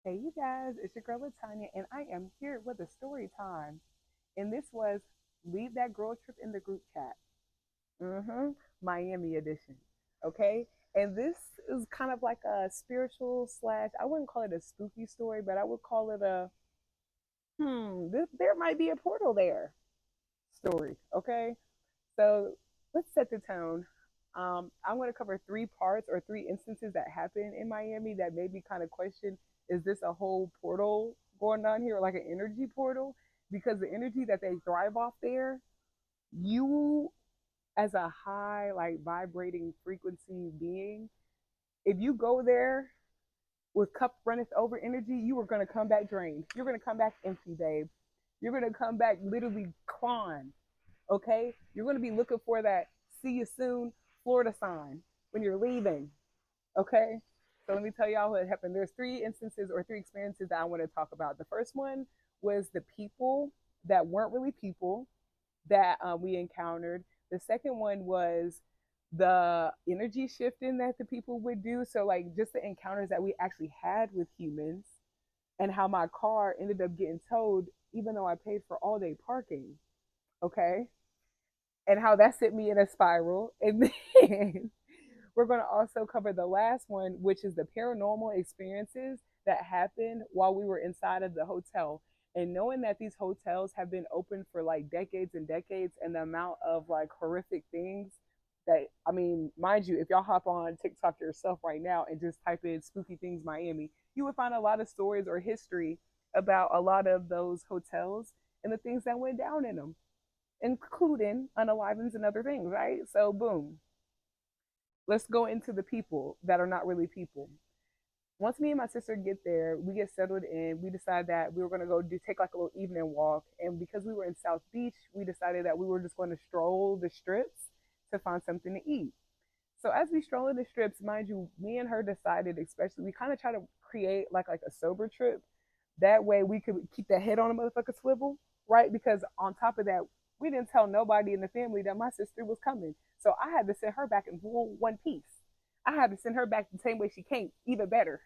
Hey, you guys, it's your girl Latanya, and I am here with a story time. And this was Leave That Girl Trip in the Group Chat. Mm-hmm. Miami edition. Okay. And this is kind of like a spiritual slash, I wouldn't call it a spooky story, but I would call it a, there might be a portal there story. Okay. So let's set the tone. I'm going to cover three parts or three instances that happened in Miami that made me kind of question, is this a whole portal going on here, like an energy portal? Because the energy that they thrive off there, you as a high, like vibrating frequency being, if you go there with cup runneth over energy, you are going to come back drained. You're going to come back empty, babe. You're going to come back literally clawing. Okay, you're going to be looking for that see you soon Florida sign when you're leaving. Okay, so let me tell y'all what happened. There's three instances or three experiences that I want to talk about. The first one was the people that weren't really people that we encountered. The second one was the energy shifting that the people would do. So, like, just the encounters that we actually had with humans, and how my car ended up getting towed even though I paid for all day parking. Okay, and how that sent me in a spiral. And then we're going to also cover the last one, which is the paranormal experiences that happened while we were inside of the hotel. And knowing that these hotels have been open for like decades and decades, and the amount of like horrific things that, I mean, mind you, if y'all hop on TikTok yourself right now and just type in spooky things Miami, you would find a lot of stories or history about a lot of those hotels and the things that went down in them, including unalivings and other things, right? So, boom, let's go into the people that are not really people. Once me and my sister get there, we get settled in. We decide that we were going to go do take like a little evening walk, and because we were in South Beach, we decided that we were just going to stroll the strips to find something to eat. So as we stroll in the strips, mind you, me and her decided, especially, we kind of try to create like a sober trip. That way we could keep that head on a motherfucker swivel, right? Because on top of that, we didn't tell nobody in the family that my sister was coming. So I had to send her back in one piece. I had to send her back the same way she came, even better.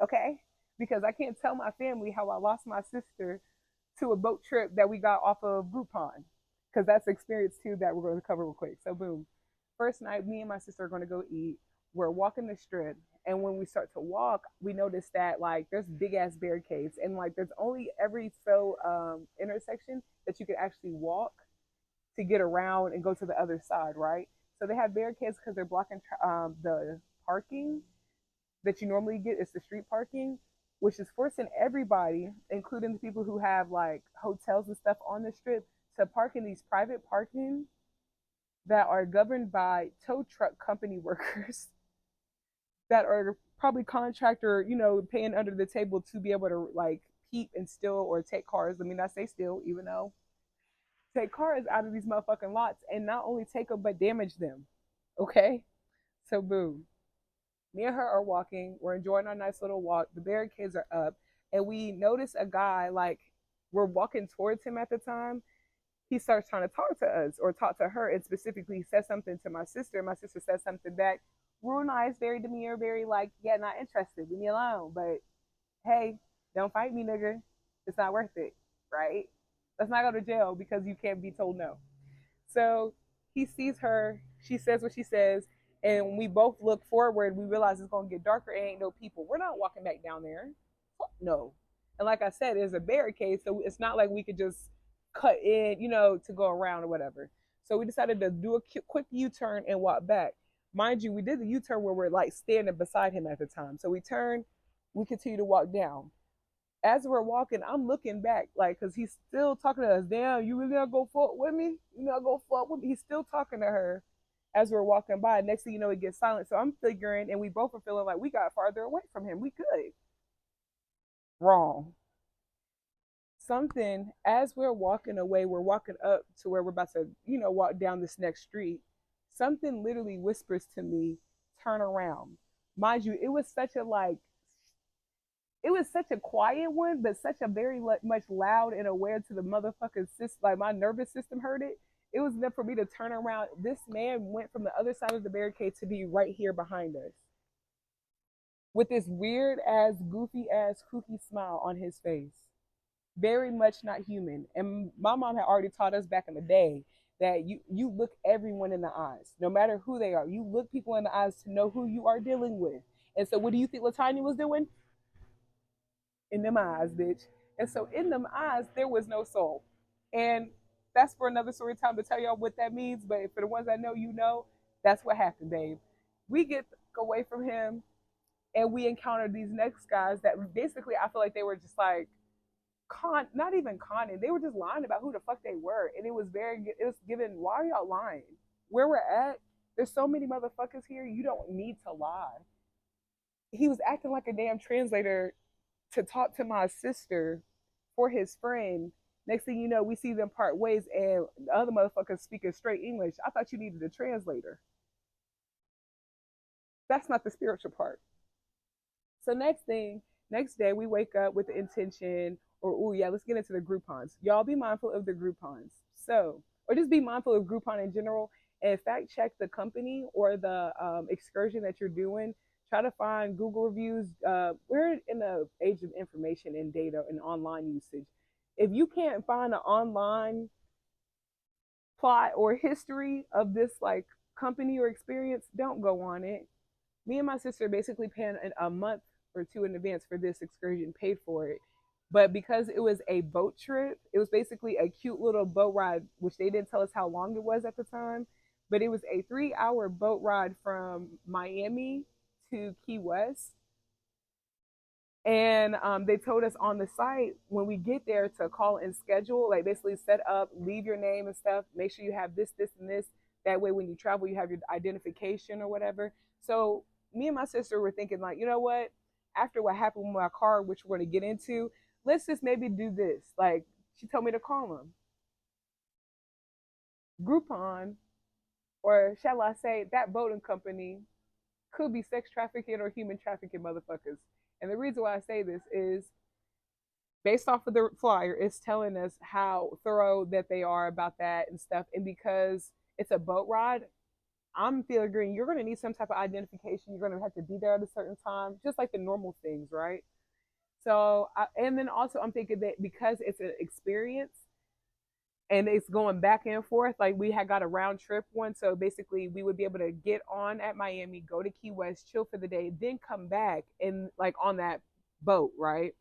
Okay? Because I can't tell my family how I lost my sister to a boat trip that we got off of Groupon. Because that's experience too that we're going to cover real quick. So boom. First night, me and my sister are going to go eat. We're walking the strip, and when we start to walk, we notice that like there's big ass barricades, and like there's only every so intersection that you can actually walk to get around and go to the other side, right? So they have barricades because they're blocking the parking that you normally get. It's the street parking, which is forcing everybody, including the people who have like hotels and stuff on the strip, to park in these private parking that are governed by tow truck company workers that are probably contractor, paying under the table to be able to like peep and steal or take cars. I mean, I say steal, even though take cars out of these motherfucking lots and not only take them but damage them. Okay, so boom. Me and her are walking. We're enjoying our nice little walk. The barricades are up, and we notice a guy like we're walking towards him at the time. He starts trying to talk to us or talk to her, and specifically says something to my sister. My sister says something back, real nice, very demure, very like, yeah, not interested, leave me alone. But hey, don't fight me, nigga. It's not worth it, right? Let's not go to jail because you can't be told no. So he sees her, she says what she says, and when we both look forward, we realize it's gonna get darker. It ain't no people. We're not walking back down there. No. And like I said, there's a barricade, so it's not like we could just cut in, to go around or whatever. So we decided to do a quick U-turn and walk back. Mind you, we did the U-turn where we're like standing beside him at the time. So we turn, we continue to walk down. As we're walking, I'm looking back, like, cause he's still talking to us. Damn, you really gonna go fuck with me? You gonna go fuck with me? He's still talking to her as we're walking by. Next thing you know, it gets silent. So I'm figuring, and we both are feeling like we got farther away from him. We could. Wrong. Something as we're walking away, we're walking up to where we're about to, walk down this next street. Something literally whispers to me, turn around. Mind you, it was such a quiet one, but such a very much loud and aware to the motherfucking system. Like my nervous system heard it. It was enough for me to turn around. This man went from the other side of the barricade to be right here behind us. with this weird ass, goofy ass, kooky smile on his face. Very much not human. And my mom had already taught us back in the day that you look everyone in the eyes, no matter who they are. You look people in the eyes to know who you are dealing with. And so, what do you think Latanya was doing? In them eyes, bitch. And so, in them eyes, there was no soul. And that's for another story time to tell y'all what that means. But for the ones that know, you know, that's what happened, babe. We get away from him, and we encountered these next guys that basically I feel like they were just like not even conning. They were just lying about who the fuck they were, and it was given. Why are y'all lying? Where we're at, there's so many motherfuckers here. You don't need to lie. He was acting like a damn translator to talk to my sister for his friend. Next thing you know, we see them part ways, and the other motherfuckers speaking straight English. I thought you needed a translator. That's not the spiritual part. So next day we wake up with the intention, or oh yeah, let's get into the Groupons. Y'all be mindful of the Groupons. So, or just be mindful of Groupon in general, and fact check the company or the excursion that you're doing. Try to find Google reviews. We're in the age of information and data and online usage. If you can't find an online plot or history of this like company or experience, don't go on it. Me and my sister basically paying a month or two in advance for this excursion, paid for it. But because it was a boat trip, it was basically a cute little boat ride, which they didn't tell us how long it was at the time. But it was a 3 hour boat ride from Miami to Key West. And they told us on the site when we get there to call and schedule, like basically set up, leave your name and stuff, make sure you have this, and this. That way, when you travel, you have your identification or whatever. So, me and my sister were thinking, like, you know what? After what happened with my car, which we're going to get into, let's just maybe do this. Like, she told me to call them. Groupon, or shall I say, that boating company could be sex trafficking or human trafficking motherfuckers. And the reason why I say this is based off of the flyer, it's telling us how thorough that they are about that and stuff. And because it's a boat ride, I'm figuring you're going to need some type of identification. You're going to have to be there at a certain time, just like the normal things, right? And then also, I'm thinking that because it's an experience and it's going back and forth, like we had got a round trip one. So basically, we would be able to get on at Miami, go to Key West, chill for the day, then come back and like on that boat, right?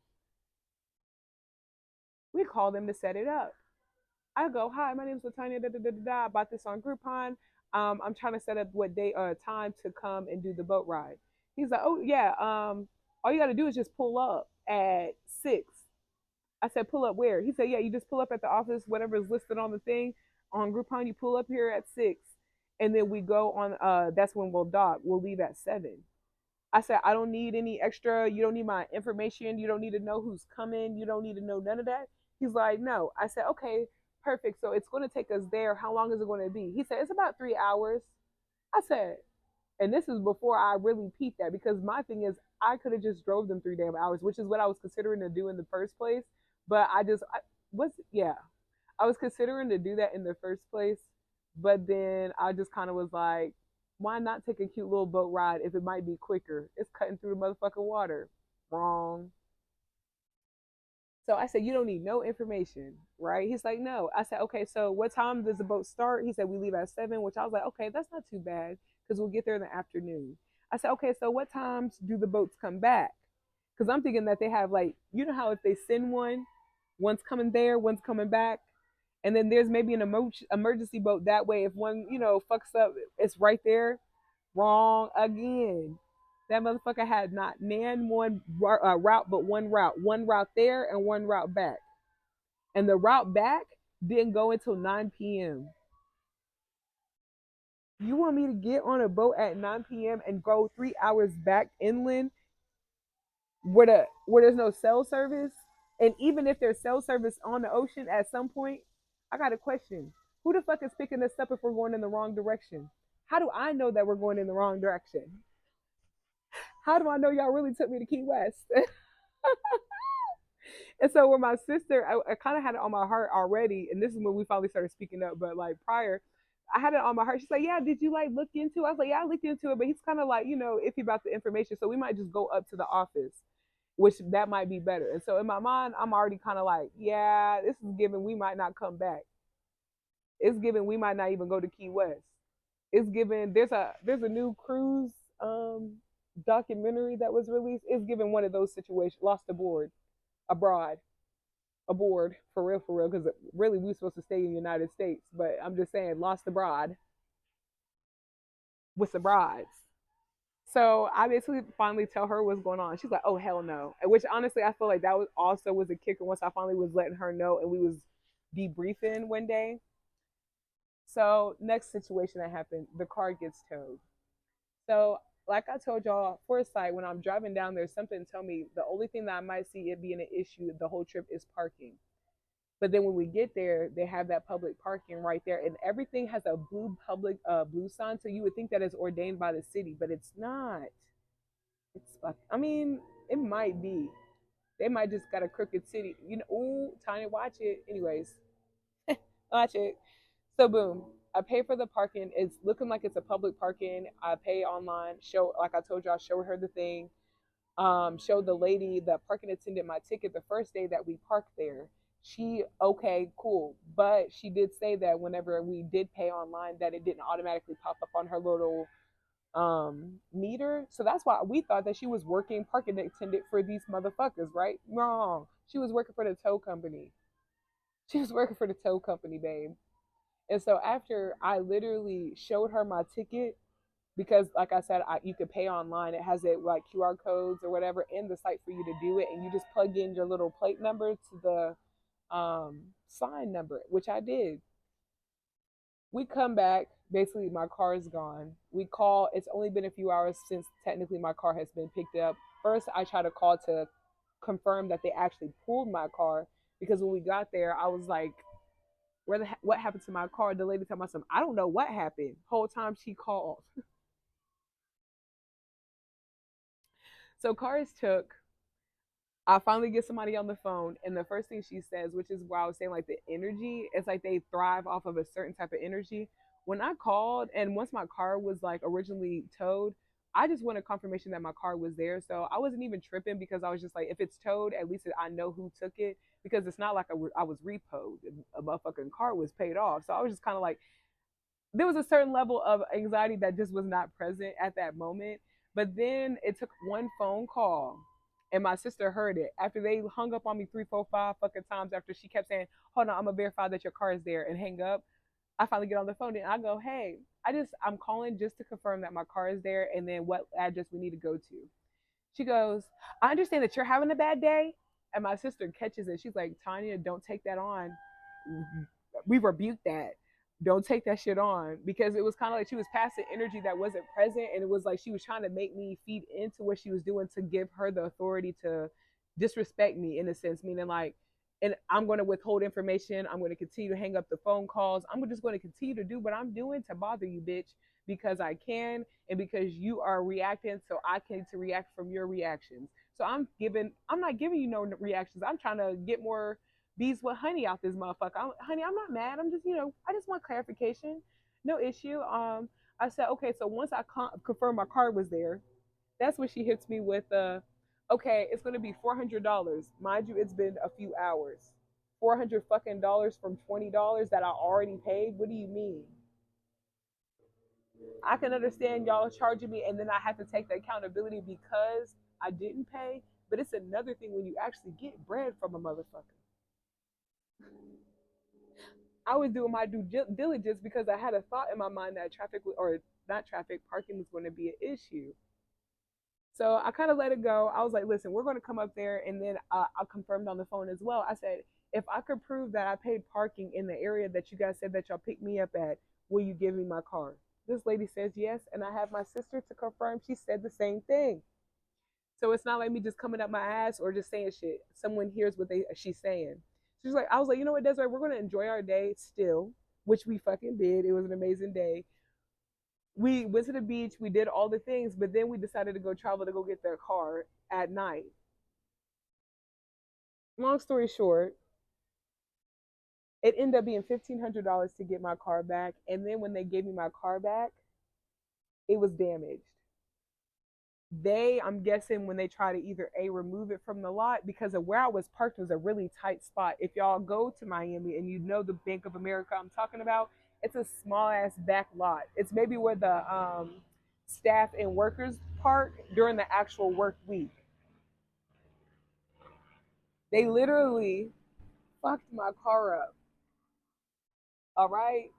We call them to set it up. I go, hi, my name's Latanya. Da, da, da, da, da. I bought this on Groupon. I'm trying to set up what day time to come and do the boat ride. He's like, oh yeah. All you got to do is just pull up at 6. I said, pull up where? He said, yeah, you just pull up at the office, whatever is listed on the thing on Groupon. You pull up here at 6, and then we go on. That's when we'll dock. We'll leave at 7. I said, I don't need any extra. You don't need my information. You don't need to know who's coming. You don't need to know none of that. He's like, no. I said, okay, perfect. So it's going to take us there. How long is it going to be? He said, it's about 3 hours. I said, and this is before I really peeped that, because my thing is, I could have just drove them 3 damn hours, which is what I was considering to do in the first place. But I was, yeah, I was considering to do that in the first place. But then I just kind of was like, why not take a cute little boat ride if it might be quicker? It's cutting through the motherfucking water. Wrong. So I said, you don't need no information, right? He's like, no. I said, okay, so what time does the boat start? He said, we leave at 7, which I was like, okay, that's not too bad because we'll get there in the afternoon. I said, okay, so what times do the boats come back? Because I'm thinking that they have like, you know how if they send one, one's coming there, one's coming back. And then there's maybe an emergency boat that way. If one, fucks up, it's right there. Wrong again. That motherfucker had not man one route, but one route there and one route back. And the route back didn't go until 9 p.m. You want me to get on a boat at 9 p.m. and go 3 hours back inland where there's no cell service? And even if there's cell service on the ocean at some point, I got a question. Who the fuck is picking us up if we're going in the wrong direction? How do I know that we're going in the wrong direction? How do I know y'all really took me to Key West? And so with my sister, I kind of had it on my heart already, and this is when we finally started speaking up. But like prior, I had it on my heart. She's like, yeah, did you like look into it? I was like, yeah, I looked into it, but he's kind of like, iffy about the information. So we might just go up to the office, which that might be better. And so in my mind, I'm already kind of like, yeah, this is given we might not come back. It's given we might not even go to Key West. It's given there's a new cruise documentary that was released. It's given one of those situations, lost aboard, abroad, aboard for real, because really we were supposed to stay in the United States, but I'm just saying lost abroad with the brides. So I basically finally tell her what's going on. She's like, "Oh hell no!" Which honestly, I feel like that was a kicker. Once I finally was letting her know, and we was debriefing one day. So next situation that happened, the car gets towed. So like I told y'all, foresight, when I'm driving down there, something tell me the only thing that I might see it being an issue the whole trip is parking. But then when we get there, they have that public parking right there, and everything has a blue sign. So you would think that it's ordained by the city, but it's not. I mean, it might be. They might just got a crooked city. Ooh, Tanya, watch it. Anyways, watch it. So boom, I pay for the parking. It's looking like it's a public parking. I pay online. Show like I told you, I showed her the thing. Showed the lady, the parking attendant, my ticket the first day that we parked there. She okay, cool, but she did say that whenever we did pay online, that it didn't automatically pop up on her little meter. So that's why we thought that she was working parking attendant for these motherfuckers, right? Wrong. She was working for the tow company. She was working for the tow company, babe. And so after I literally showed her my ticket, because like I said, you could pay online. It has it like QR codes or whatever in the site for you to do it, and you just plug in your little plate number to the sign number, which I did. We come back. Basically, my car is gone. We call. It's only been a few hours since technically my car has been picked up. First, I try to call to confirm that they actually pulled my car, because when we got there, I was like, what happened to my car? The lady told me something. I don't know what happened. Whole time she called. So cars took. I finally get somebody on the phone, and the first thing she says, which is why I was saying like the energy, it's like they thrive off of a certain type of energy. When I called, and once my car was like originally towed, I just wanted confirmation that my car was there. So I wasn't even tripping, because I was just like, if it's towed, at least I know who took it, because it's not like I was repoed. A motherfucking car was paid off. So I was just kind of like, there was a certain level of anxiety that just was not present at that moment. But then it took one phone call, and my sister heard it after they hung up on me 3, 4, 5 fucking times, after she kept saying, "Hold on, I'm gonna verify that your car is there," and hang up. I finally get on the phone and I go, "Hey, I'm calling just to confirm that my car is there, and then what address we need to go to." She goes, "I understand that you're having a bad day." And my sister catches it. She's like, "Tanya, don't take that on. We rebuke that. Don't take that shit on," because it was kind of like she was passing energy that wasn't present, and it was like she was trying to make me feed into what she was doing to give her the authority to disrespect me, in a sense, meaning like, and I'm going to withhold information. I'm going to continue to hang up the phone calls. I'm just going to continue to do what I'm doing to bother you, bitch, because I can, and because you are reacting, so I can to react from your reactions. So I'm not giving you no reactions. I'm trying to get more bees with honey out this motherfucker. Honey, I'm not mad. I'm just, I just want clarification. No issue. I said, okay, so once I confirmed my card was there, that's when she hits me with, okay, it's gonna be $400. Mind you, it's been a few hours. 400 fucking dollars from $20 that I already paid. What do you mean? I can understand y'all charging me, and then I have to take the accountability because I didn't pay. But it's another thing when you actually get bread from a motherfucker. I was doing my due diligence because I had a thought in my mind that or not traffic, parking was going to be an issue. So I kind of let it go. I was like, listen, we're going to come up there. And then I confirmed on the phone as well. I said, if I could prove that I paid parking in the area that you guys said that y'all picked me up at, will you give me my car? This lady says yes. And I have my sister to confirm. She said the same thing. So it's not like me just coming up my ass or just saying shit. Someone hears what she's saying. She's like, I was like, you know what, Desiree, we're gonna enjoy our day still, which we fucking did. It was an amazing day. We went to the beach, we did all the things, but then we decided to go travel to go get their car at night. Long story short, It ended up being $1,500 to get my car back, and then when they gave me my car back, it was damaged. I'm guessing, when they try to either a remove it from the lot, because of where I was parked was a really tight spot. If y'all go to Miami and you know the Bank of America I'm talking about, it's a small ass back lot. It's maybe where the staff and workers park during the actual work week. They literally fucked my car up. All right,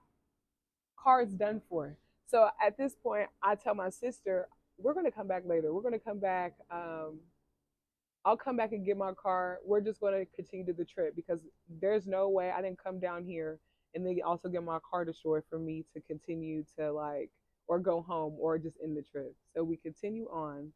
car is done for. So at this point, I tell my sister, we're gonna come back later. We're gonna come back. I'll come back and get my car. We're just going to continue to the trip because there's no way I didn't come down here and then also get my car destroyed for me to continue to like or go home or just end the trip. So we continue on.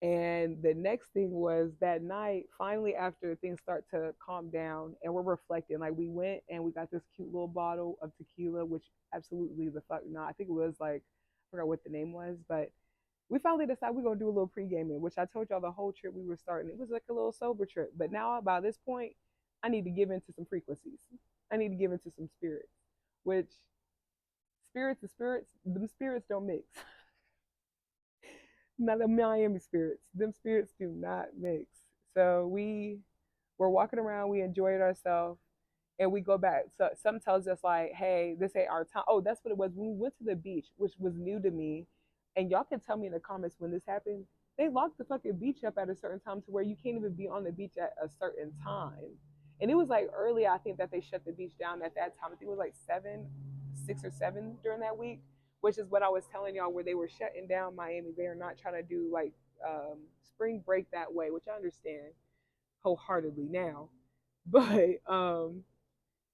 And the next thing was that night, finally, after things start to calm down and we're reflecting, like we went and we got this cute little bottle of tequila, which absolutely the fuck not. I think it was like, I forgot what the name was, but we finally decided we're gonna do a little pre-gaming, which I told y'all the whole trip we were starting. It was like a little sober trip. But now by this point, I need to give into some frequencies. I need to give into some spirits. Which spirits and spirits, them spirits don't mix. Not the Miami spirits. Them spirits do not mix. So we were walking around, we enjoyed ourselves, and we go back. So some tells us like, hey, this ain't our time. Oh, that's what it was. When we went to the beach, which was new to me, and y'all can tell me in the comments when this happened. They locked the fucking beach up at a certain time to where you can't even be on the beach at a certain time. And it was like early, I think that they shut the beach down at that time. I think it was like 6 or 7 during that week, which is what I was telling y'all where they were shutting down Miami. They are not trying to do like spring break that way, which I understand wholeheartedly now. But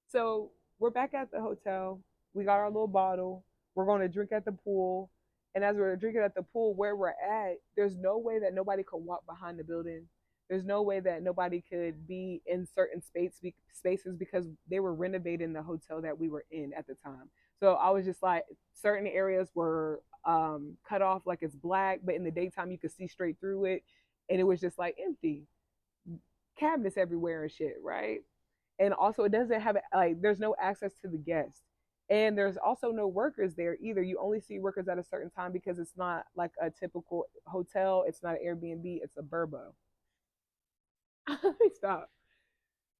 so we're back at the hotel. We got our little bottle. We're going to drink at the pool. And as we're drinking at the pool, where we're at, there's no way that nobody could walk behind the building. There's no way that nobody could be in certain spaces because they were renovating the hotel that we were in at the time. So I was just like, certain areas were cut off like it's black, but in the daytime you could see straight through it. And it was just like empty cabinets everywhere and shit, right? And also it doesn't have like there's no access to the guests, and there's also no workers there either. You only see workers at a certain time because it's not like a typical hotel. It's not an Airbnb. It's a burbo. Stop.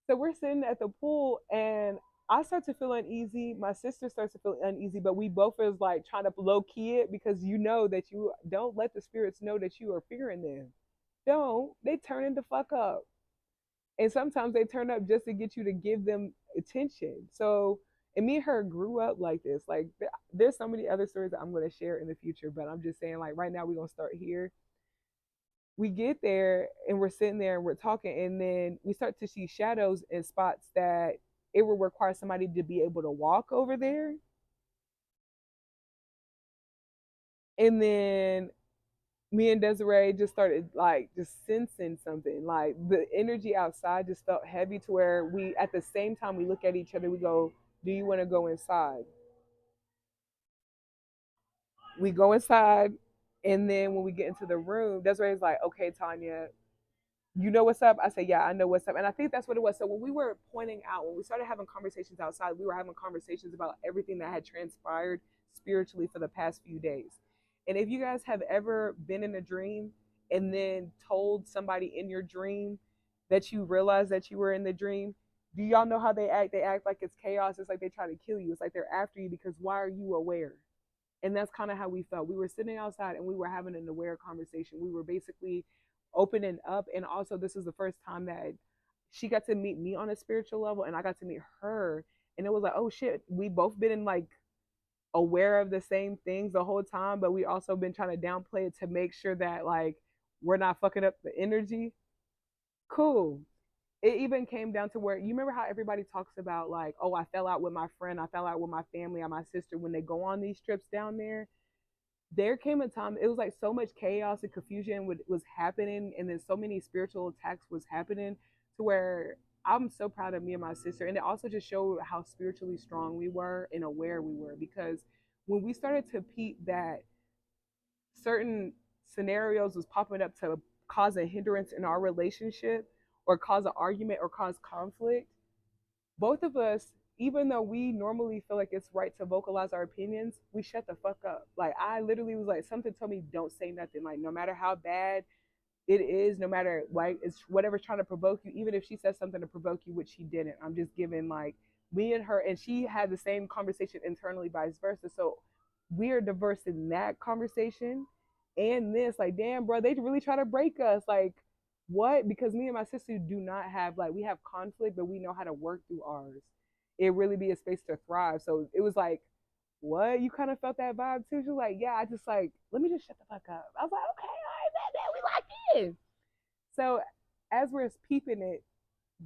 So we're sitting at the pool, and I start to feel uneasy. My sister starts to feel uneasy, but we both is like trying to low key it because you know that you don't let the spirits know that you are fearing them. Don't. They turn the fuck up. And sometimes they turn up just to get you to give them attention. So, and me and her grew up like this. Like, there's so many other stories that I'm going to share in the future, but I'm just saying, like, right now we're going to start here. We get there and we're sitting there and we're talking, and then we start to see shadows in spots that it would require somebody to be able to walk over there. And then me and Desiree just started like just sensing something. Like the energy outside just felt heavy to where we at the same time we look at each other, we go, do you want to go inside? We go inside, and then when we get into the room, Desiree's like, okay, Tanya, you know what's up? I say, yeah, I know what's up. And I think that's what it was. So when we were pointing out, when we started having conversations outside, we were having conversations about everything that had transpired spiritually for the past few days. And if you guys have ever been in a dream and then told somebody in your dream that you realized that you were in the dream, do y'all know how they act? They act like it's chaos. It's like they try to kill you. It's like they're after you because why are you aware? And that's kind of how we felt. We were sitting outside and we were having an aware conversation. We were basically opening up. And also, this is the first time that she got to meet me on a spiritual level and I got to meet her. And it was like, oh shit, we both been in like aware of the same things the whole time, but we also been trying to downplay it to make sure that like we're not fucking up the energy. Cool. It even came down to where you remember how everybody talks about like, oh, I fell out with my friend, I fell out with my family or my sister when they go on these trips down there. There came a time it was like so much chaos and confusion was happening, and then so many spiritual attacks was happening to where I'm so proud of me and my sister. And it also just showed how spiritually strong we were and aware we were, because when we started to peep that certain scenarios was popping up to cause a hindrance in our relationship or cause an argument or cause conflict, both of us, even though we normally feel like it's right to vocalize our opinions, we shut the fuck up. Like I literally was like, something told me don't say nothing. Like no matter how bad it is, no matter like it's whatever's trying to provoke you, even if she says something to provoke you, which she didn't. I'm just giving like me and her, and she had the same conversation internally, vice versa. So we're diverse in that conversation and this, like, damn, bro, they really try to break us. Like, what? Because me and my sister do not have like we have conflict, but we know how to work through ours. It really be a space to thrive. So it was like, what? You kind of felt that vibe too? She was like, yeah, I just like, let me just shut the fuck up. I was like, okay, all right, man, we like it. So as we're peeping it,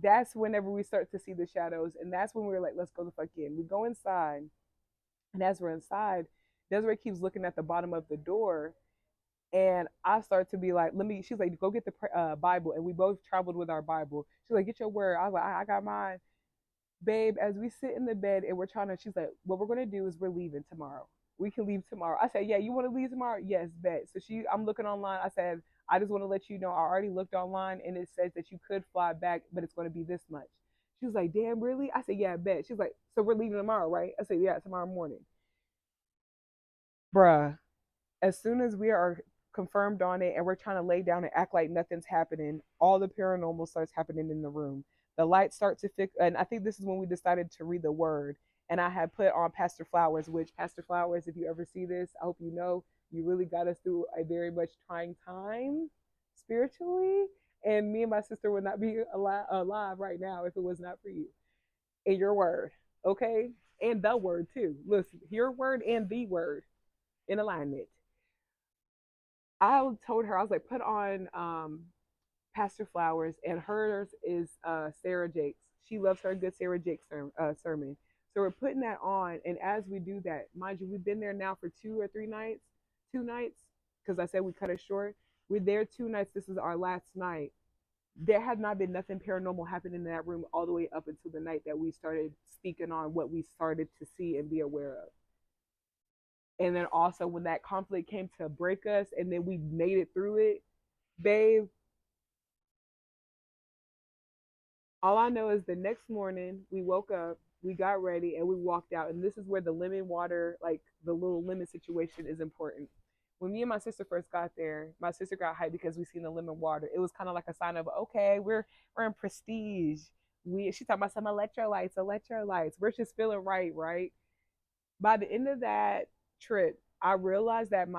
that's whenever we start to see the shadows. And that's when we're like, let's go the fuck in. We go inside. And as we're inside, Desiree keeps looking at the bottom of the door. And I start to be like, let me, she's like, go get the Bible. And we both traveled with our Bible. She's like, get your word. I was like, I got mine. Babe, as we sit in the bed and we're trying to, she's like, what we're going to do is we're leaving tomorrow. We can leave tomorrow. I said, yeah, you want to leave tomorrow? Yes, bet. So I'm looking online. I said, I just want to let you know, I already looked online and it says that you could fly back, but it's going to be this much. She was like, damn, really? I said, yeah, bet. She's like, so we're leaving tomorrow, right? I said, yeah, tomorrow morning. Bruh, as soon as we are confirmed on it and we're trying to lay down and act like nothing's happening, all the paranormal starts happening in the room. The lights start to fix, and I think this is when we decided to read the word. And I had put on Pastor Flowers, which Pastor Flowers, if you ever see this, I hope you know you really got us through a very much trying time spiritually. And me and my sister would not be alive right now if it was not for you and your word, okay? And the word too. Listen, your word and the word in alignment. I told her, I was like, put on Pastor Flowers, and hers is Sarah Jakes. She loves her good Sarah Jakes sermon. So we're putting that on, and as we do that, mind you, we've been there now for 2 or 3 nights, 2 nights, because I said we cut it short. We're there 2 nights. This is our last night. There had not been nothing paranormal happening in that room all the way up until the night that we started speaking on what we started to see and be aware of. And then also when that conflict came to break us, and then we made it through it, babe, all I know is the next morning we woke up, we got ready, and we walked out. And this is where the lemon water, like the little lemon situation, is important. When me and my sister first got there, my sister got hyped because we seen the lemon water. It was kind of like a sign of, okay, we're in prestige. She talking about some electrolytes, electrolytes. We're just feeling right, right? By the end of that trip, I realized that my